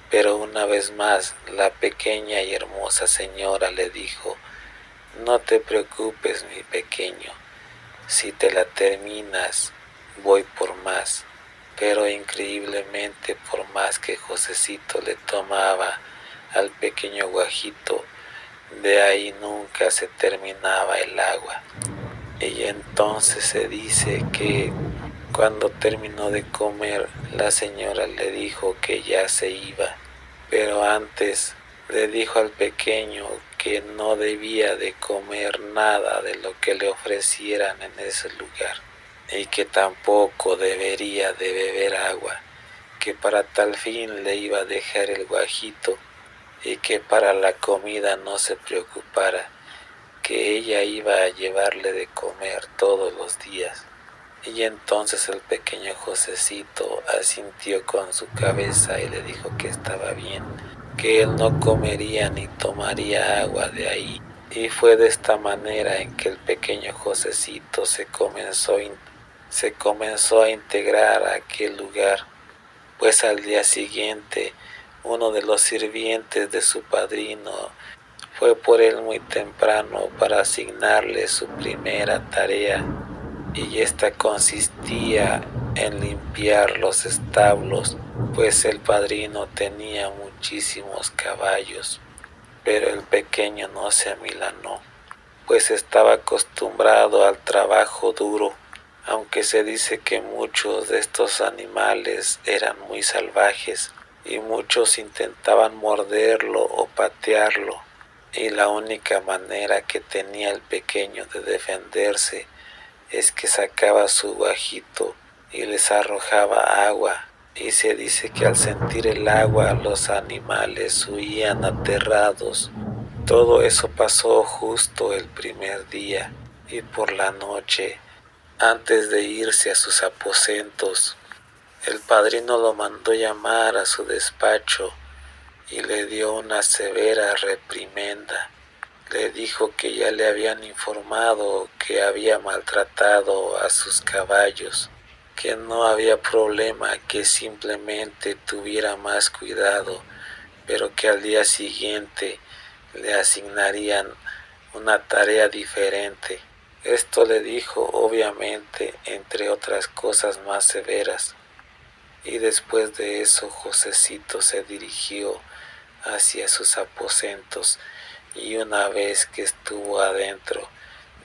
Pero una vez más la pequeña y hermosa señora le dijo: No te preocupes, mi pequeño, si te la terminas, voy por más. Pero increíblemente, por más que Josecito le tomaba al pequeño guajito, de ahí nunca se terminaba el agua. Y entonces se dice que cuando terminó de comer, la señora le dijo que ya se iba, pero antes le dijo al pequeño que no debía de comer nada de lo que le ofrecieran en ese lugar, y que tampoco debería de beber agua, que para tal fin le iba a dejar el guajito y que para la comida no se preocupara, que ella iba a llevarle de comer todos los días. Y entonces el pequeño Josecito asintió con su cabeza y le dijo que estaba bien, que él no comería ni tomaría agua de ahí. Y fue de esta manera en que el pequeño Josecito se comenzó a integrar a aquel lugar, pues al día siguiente uno de los sirvientes de su padrino fue por él muy temprano para asignarle su primera tarea, y esta consistía en limpiar los establos, pues el padrino tenía muchísimos caballos. Pero el pequeño no se amilanó, pues estaba acostumbrado al trabajo duro, aunque se dice que muchos de estos animales eran muy salvajes y muchos intentaban morderlo o patearlo, y la única manera que tenía el pequeño de defenderse es que sacaba su guajito y les arrojaba agua, y se dice que al sentir el agua los animales huían aterrados. Todo eso pasó justo el primer día, y por la noche, antes de irse a sus aposentos, el padrino lo mandó llamar a su despacho y le dio una severa reprimenda. Le dijo que ya le habían informado que había maltratado a sus caballos, que no había problema, que simplemente tuviera más cuidado, pero que al día siguiente le asignarían una tarea diferente. Esto le dijo obviamente entre otras cosas más severas. Y después de eso Josecito se dirigió hacia sus aposentos, y una vez que estuvo adentro,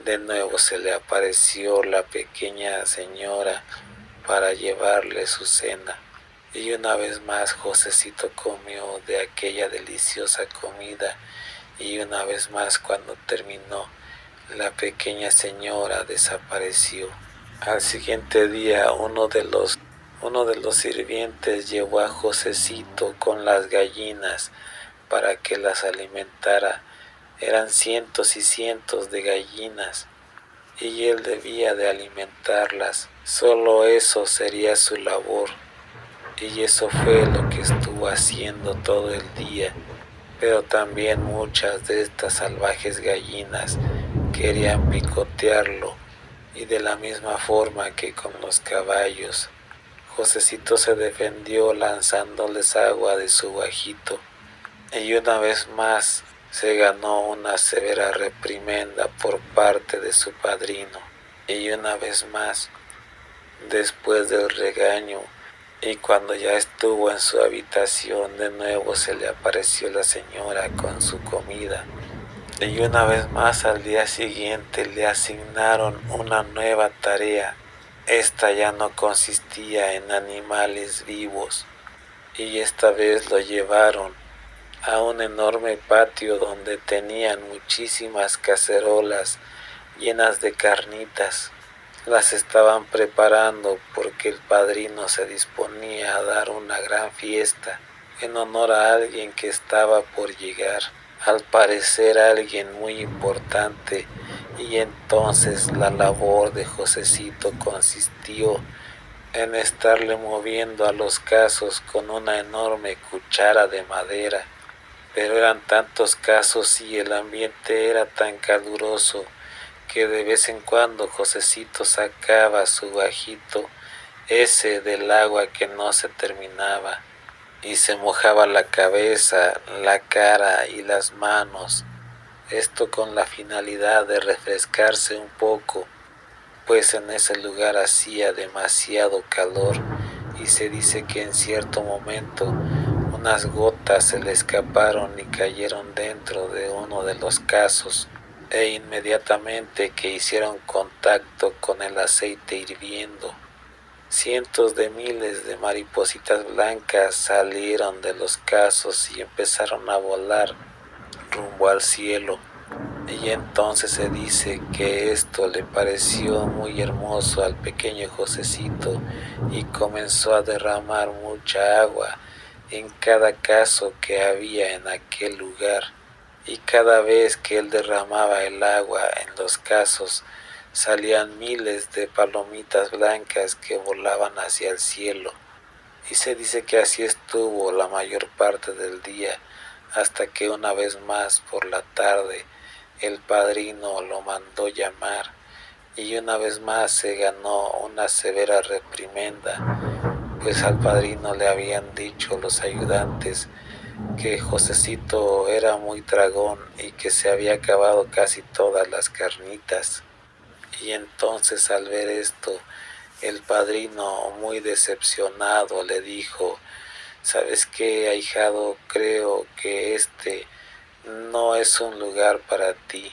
de nuevo se le apareció la pequeña señora para llevarle su cena. Y una vez más Josecito comió de aquella deliciosa comida, y una vez más cuando terminó, la pequeña señora desapareció. Al siguiente día uno de los sirvientes llevó a Josecito con las gallinas para que las alimentara. Eran cientos y cientos de gallinas, y él debía de alimentarlas. Solo eso sería su labor, y eso fue lo que estuvo haciendo todo el día. Pero también muchas de estas salvajes gallinas querían picotearlo, y de la misma forma que con los caballos, Josecito se defendió lanzándoles agua de su guajito, y una vez más se ganó una severa reprimenda por parte de su padrino. Y una vez más, después del regaño, y cuando ya estuvo en su habitación, de nuevo se le apareció la señora con su comida. Y una vez más al día siguiente le asignaron una nueva tarea. Esta ya no consistía en animales vivos, y esta vez lo llevaron a un enorme patio donde tenían muchísimas cacerolas llenas de carnitas. Las estaban preparando porque el padrino se disponía a dar una gran fiesta en honor a alguien que estaba por llegar, al parecer alguien muy importante. Y entonces la labor de Josecito consistió en estarle moviendo a los casos con una enorme cuchara de madera. Pero eran tantos casos y el ambiente era tan caluroso que de vez en cuando Josecito sacaba su guajito, ese del agua que no se terminaba, y se mojaba la cabeza, la cara y las manos, esto con la finalidad de refrescarse un poco, pues en ese lugar hacía demasiado calor, y se dice que en cierto momento unas gotas se le escaparon y cayeron dentro de uno de los casos, e inmediatamente que hicieron contacto con el aceite hirviendo, cientos de miles de maripositas blancas salieron de los casos y empezaron a volar rumbo al cielo. Y entonces se dice que esto le pareció muy hermoso al pequeño Josecito y comenzó a derramar mucha agua en cada caso que había en aquel lugar. Y cada vez que él derramaba el agua en los casos, salían miles de palomitas blancas que volaban hacia el cielo. Y se dice que así estuvo la mayor parte del día, hasta que una vez más por la tarde el padrino lo mandó llamar, y una vez más se ganó una severa reprimenda, pues al padrino le habían dicho los ayudantes que Josecito era muy dragón y que se había acabado casi todas las carnitas. Y entonces al ver esto, el padrino, muy decepcionado, le dijo: ¿Sabes qué, ahijado? Creo que este no es un lugar para ti.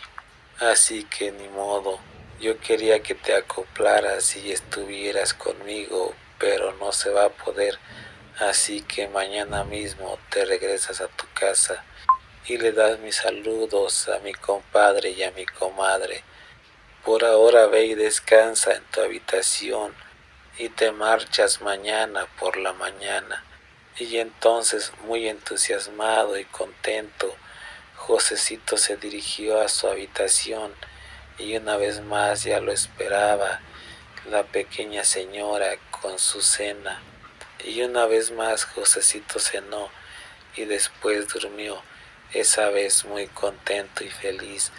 Así que ni modo. Yo quería que te acoplaras y estuvieras conmigo, pero no se va a poder. Así que mañana mismo te regresas a tu casa y le das mis saludos a mi compadre y a mi comadre. Por ahora ve y descansa en tu habitación y te marchas mañana por la mañana. Y entonces, muy entusiasmado y contento, Josecito se dirigió a su habitación y una vez más ya lo esperaba la pequeña señora con su cena. Y una vez más Josecito cenó y después durmió, esa vez muy contento y feliz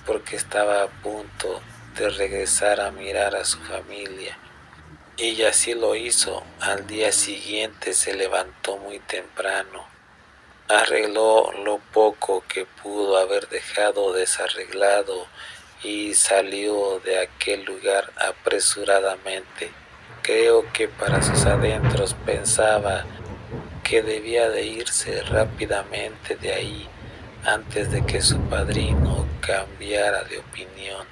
porque estaba a punto de regresar a mirar a su familia. Y así lo hizo. Al día siguiente se levantó muy temprano, arregló lo poco que pudo haber dejado desarreglado y salió de aquel lugar apresuradamente. Creo que para sus adentros pensaba que debía de irse rápidamente de ahí antes de que su padrino cambiara de opinión.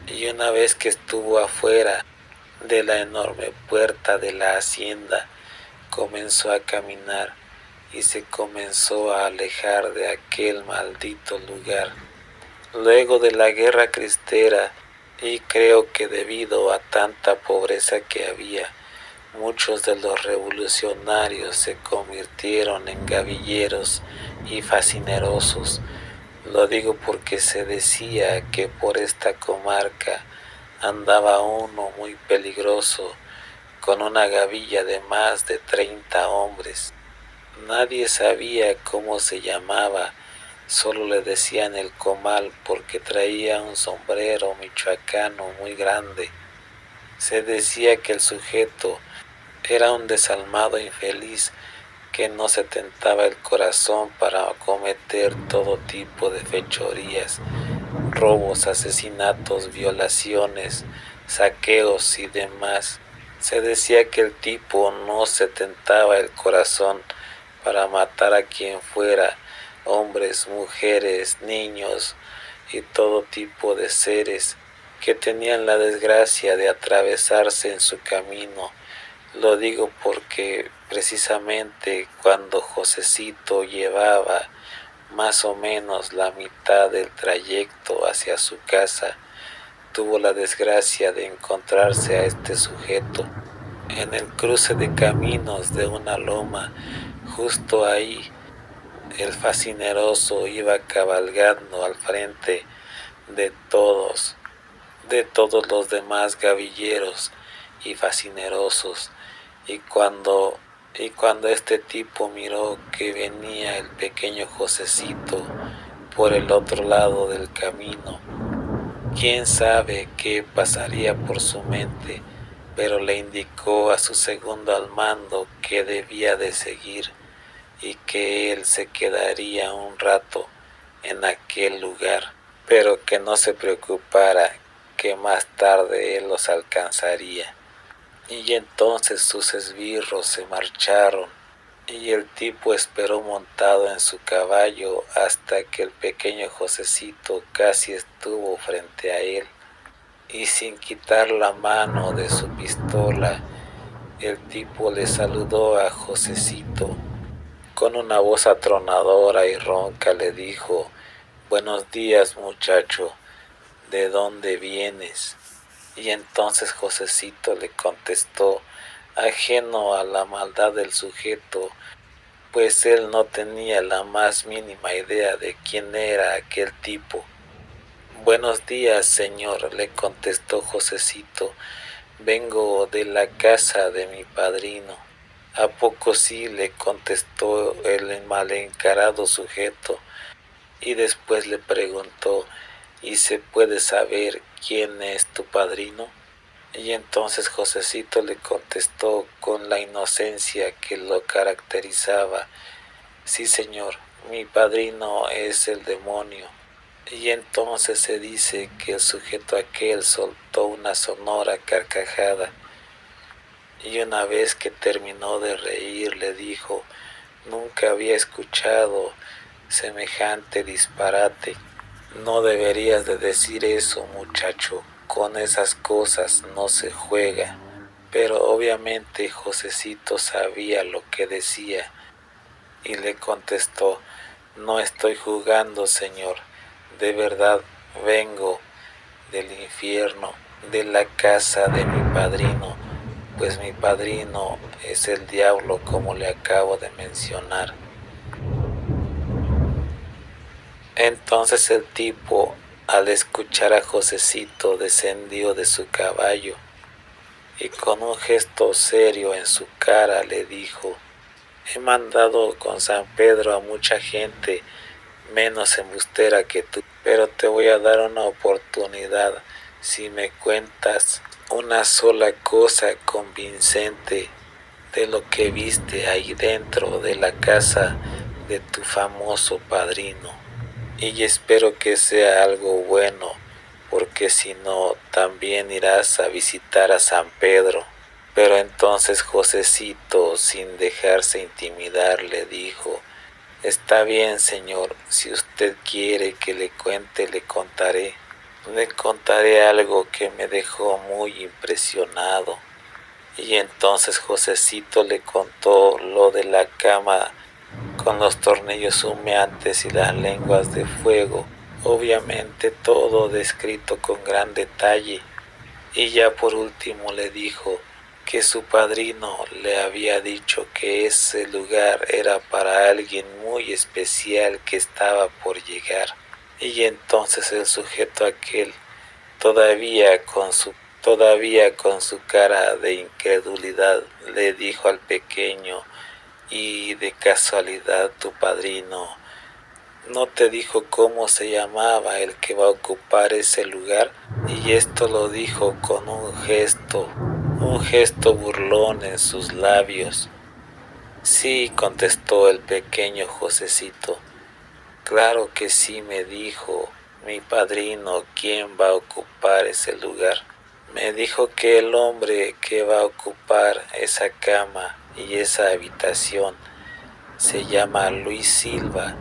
Y una vez que estuvo afuera de la enorme puerta de la hacienda, comenzó a caminar y se comenzó a alejar de aquel maldito lugar. Luego de la guerra cristera, y creo que debido a tanta pobreza que había, muchos de los revolucionarios se convirtieron en gavilleros y fascinerosos. Lo digo porque se decía que por esta comarca andaba uno muy peligroso, con una gavilla de más de 30 hombres. Nadie sabía cómo se llamaba, solo le decían el comal porque traía un sombrero michoacano muy grande. Se decía que el sujeto era un desalmado infeliz que no se tentaba el corazón para cometer todo tipo de fechorías, robos, asesinatos, violaciones, saqueos y demás. Se decía que el tipo no se tentaba el corazón para matar a quien fuera, hombres, mujeres, niños y todo tipo de seres que tenían la desgracia de atravesarse en su camino. Lo digo porque precisamente cuando Josecito llevaba más o menos la mitad del trayecto hacia su casa, tuvo la desgracia de encontrarse a este sujeto en el cruce de caminos de una loma. Justo ahí el fascineroso iba cabalgando al frente de todos los demás gavilleros y fascinerosos. Y cuando este tipo miró que venía el pequeño Josecito por el otro lado del camino, quién sabe qué pasaría por su mente, pero le indicó a su segundo al mando que debía de seguir y que él se quedaría un rato en aquel lugar, pero que no se preocupara, que más tarde él los alcanzaría. Y entonces sus esbirros se marcharon y el tipo esperó montado en su caballo hasta que el pequeño Josecito casi estuvo frente a él. Y sin quitar la mano de su pistola, el tipo le saludó a Josecito. Con una voz atronadora y ronca le dijo: Buenos días, muchacho, ¿de dónde vienes? Y entonces Josecito le contestó, ajeno a la maldad del sujeto, pues él no tenía la más mínima idea de quién era aquel tipo. Buenos días, señor, le contestó Josecito, vengo de la casa de mi padrino. ¿A poco sí? Le contestó el mal encarado sujeto, y después le preguntó, ¿y se puede saber quién es tu padrino? Y entonces Josecito le contestó con la inocencia que lo caracterizaba, sí, señor, mi padrino es el demonio. Y entonces se dice que el sujeto aquel soltó una sonora carcajada, y una vez que terminó de reír le dijo, nunca había escuchado semejante disparate. No deberías de decir eso, muchacho, con esas cosas no se juega. Pero obviamente Josecito sabía lo que decía, y le contestó, no estoy jugando, señor, de verdad vengo del infierno, de la casa de mi padrino, pues mi padrino es el diablo, como le acabo de mencionar. Entonces el tipo, al escuchar a Josecito, descendió de su caballo y con un gesto serio en su cara le dijo, he mandado con San Pedro a mucha gente menos embustera que tú, pero te voy a dar una oportunidad si me cuentas una sola cosa convincente de lo que viste ahí dentro de la casa de tu famoso padrino. Y espero que sea algo bueno, porque si no, también irás a visitar a San Pedro. Pero entonces Josecito, sin dejarse intimidar, le dijo, está bien, señor, si usted quiere que le cuente, le contaré. Le contaré algo que me dejó muy impresionado. Y entonces Josecito le contó lo de la cama con los tornillos humeantes y las lenguas de fuego, obviamente todo descrito con gran detalle. Y ya por último le dijo que su padrino le había dicho que ese lugar era para alguien muy especial que estaba por llegar. Y entonces el sujeto aquel, todavía con su cara de incredulidad, le dijo al pequeño, y de casualidad tu padrino no te dijo cómo se llamaba el que va a ocupar ese lugar. Y esto lo dijo con un gesto burlón en sus labios. Sí, contestó el pequeño Josecito, claro que sí me dijo mi padrino quién va a ocupar ese lugar. Me dijo que el hombre que va a ocupar esa cama y esa habitación se llama Luis Silva,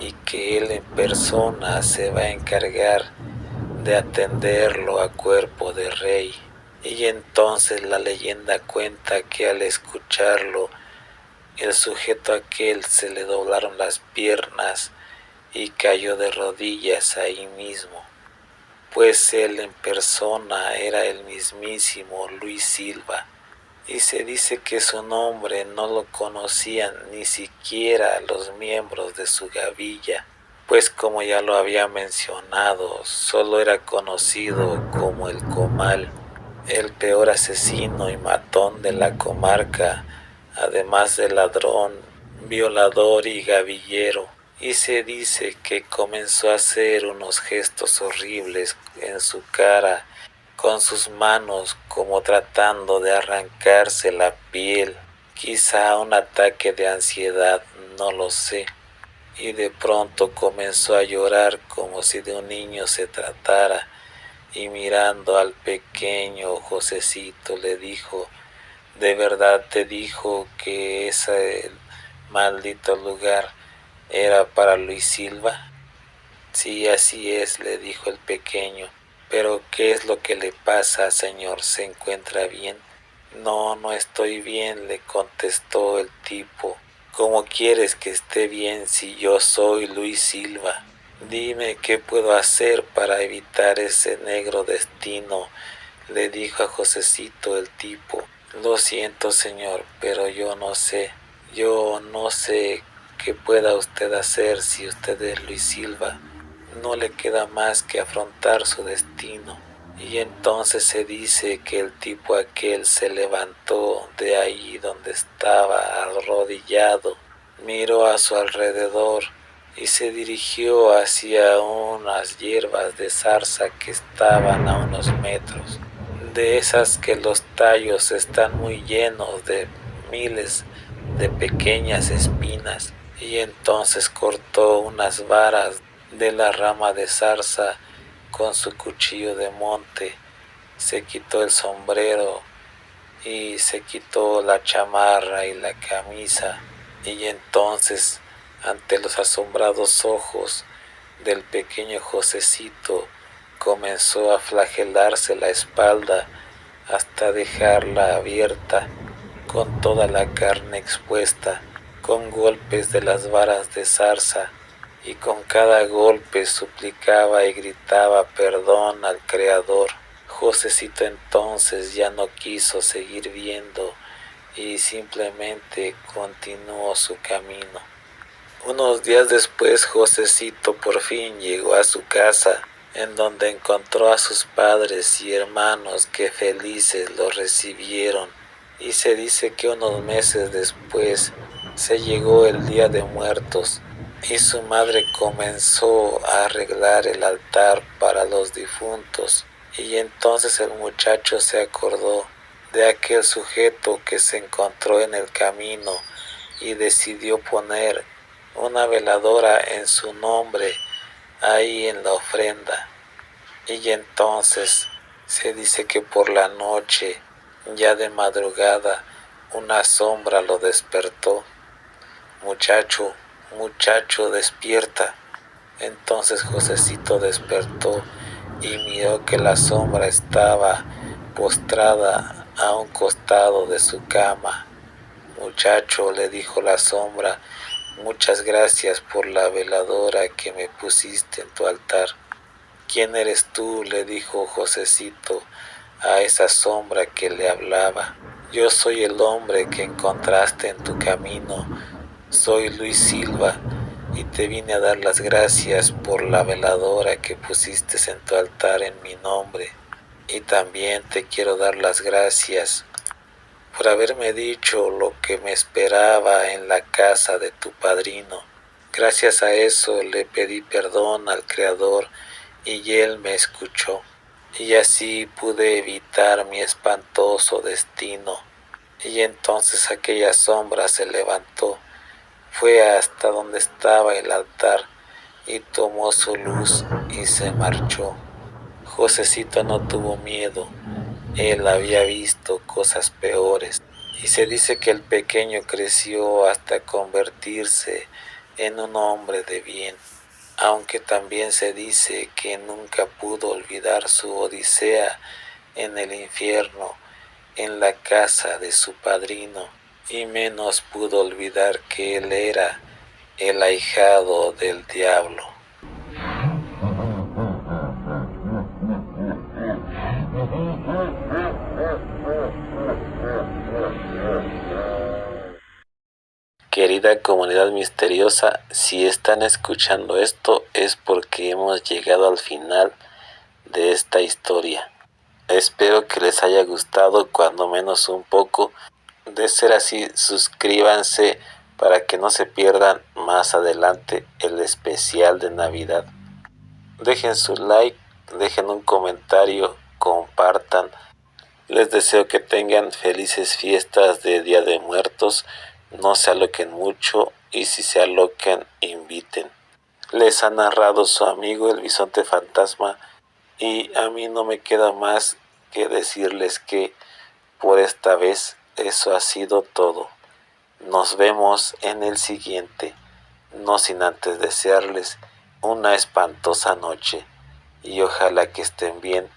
y que él en persona se va a encargar de atenderlo a cuerpo de rey. Y entonces la leyenda cuenta que al escucharlo, el sujeto aquel se le doblaron las piernas y cayó de rodillas ahí mismo, pues él en persona era el mismísimo Luis Silva. Y se dice que su nombre no lo conocían ni siquiera los miembros de su gavilla, pues como ya lo había mencionado, solo era conocido como el Comal, el peor asesino y matón de la comarca, además de ladrón, violador y gavillero. Y se dice que comenzó a hacer unos gestos horribles en su cara con sus manos, como tratando de arrancarse la piel, quizá un ataque de ansiedad, no lo sé. Y de pronto comenzó a llorar como si de un niño se tratara, y mirando al pequeño Josecito le dijo, ¿de verdad te dijo que ese maldito lugar era para Luis Silva? Sí, así es, le dijo el pequeño. Pero ¿qué es lo que le pasa, señor? ¿Se encuentra bien? No, no estoy bien, le contestó el tipo. ¿Cómo quieres que esté bien si yo soy Luis Silva? Dime qué puedo hacer para evitar ese negro destino, le dijo a Josecito el tipo. Lo siento, señor, pero yo no sé qué pueda usted hacer si usted es Luis Silva. No le queda más que afrontar su destino. Y entonces se dice que el tipo aquel se levantó de ahí donde estaba arrodillado, miró a su alrededor y se dirigió hacia unas hierbas de zarza que estaban a unos metros, de esas que los tallos están muy llenos de miles de pequeñas espinas, y entonces cortó unas varas de la rama de zarza con su cuchillo de monte, se quitó el sombrero y se quitó la chamarra y la camisa, y entonces, ante los asombrados ojos del pequeño Josecito, comenzó a flagelarse la espalda hasta dejarla abierta, con toda la carne expuesta, con golpes de las varas de zarza, y con cada golpe suplicaba y gritaba perdón al Creador. Josecito entonces ya no quiso seguir viendo y simplemente continuó su camino. Unos días después, Josecito por fin llegó a su casa, en donde encontró a sus padres y hermanos que felices lo recibieron, y se dice que unos meses después se llegó el Día de Muertos y su madre comenzó a arreglar el altar para los difuntos, y entonces el muchacho se acordó de aquel sujeto que se encontró en el camino y decidió poner una veladora en su nombre ahí en la ofrenda. Y entonces se dice que por la noche, ya de madrugada, una sombra lo despertó. Muchacho, muchacho, despierta. Entonces Josecito despertó y miró que la sombra estaba postrada a un costado de su cama. Muchacho, le dijo la sombra, muchas gracias por la veladora que me pusiste en tu altar. ¿Quién eres tú?, le dijo Josecito a esa sombra que le hablaba. Yo soy el hombre que encontraste en tu camino, soy Luis Silva, y te vine a dar las gracias por la veladora que pusiste en tu altar en mi nombre. Y también te quiero dar las gracias por haberme dicho lo que me esperaba en la casa de tu padrino. Gracias a eso le pedí perdón al Creador y él me escuchó, y así pude evitar mi espantoso destino. Y entonces aquella sombra se levantó, fue hasta donde estaba el altar y tomó su luz y se marchó. Josecito no tuvo miedo, él había visto cosas peores, y se dice que el pequeño creció hasta convertirse en un hombre de bien, aunque también se dice que nunca pudo olvidar su odisea en el infierno, en la casa de su padrino, y menos pudo olvidar que él era el ahijado del diablo. Querida comunidad misteriosa, si están escuchando esto es porque hemos llegado al final de esta historia. Espero que les haya gustado cuando menos un poco. De ser así, suscríbanse para que no se pierdan más adelante el especial de Navidad. Dejen su like, dejen un comentario, compartan. Les deseo que tengan felices fiestas de Día de Muertos. No se aloquen mucho y si se alocan, inviten. Les ha narrado su amigo el Bisonte Fantasma, y a mí no me queda más que decirles que por esta vez eso ha sido todo. Nos vemos en el siguiente, no sin antes desearles una espantosa noche, y ojalá que estén bien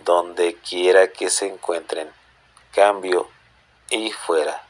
donde quiera que se encuentren. Cambio y fuera.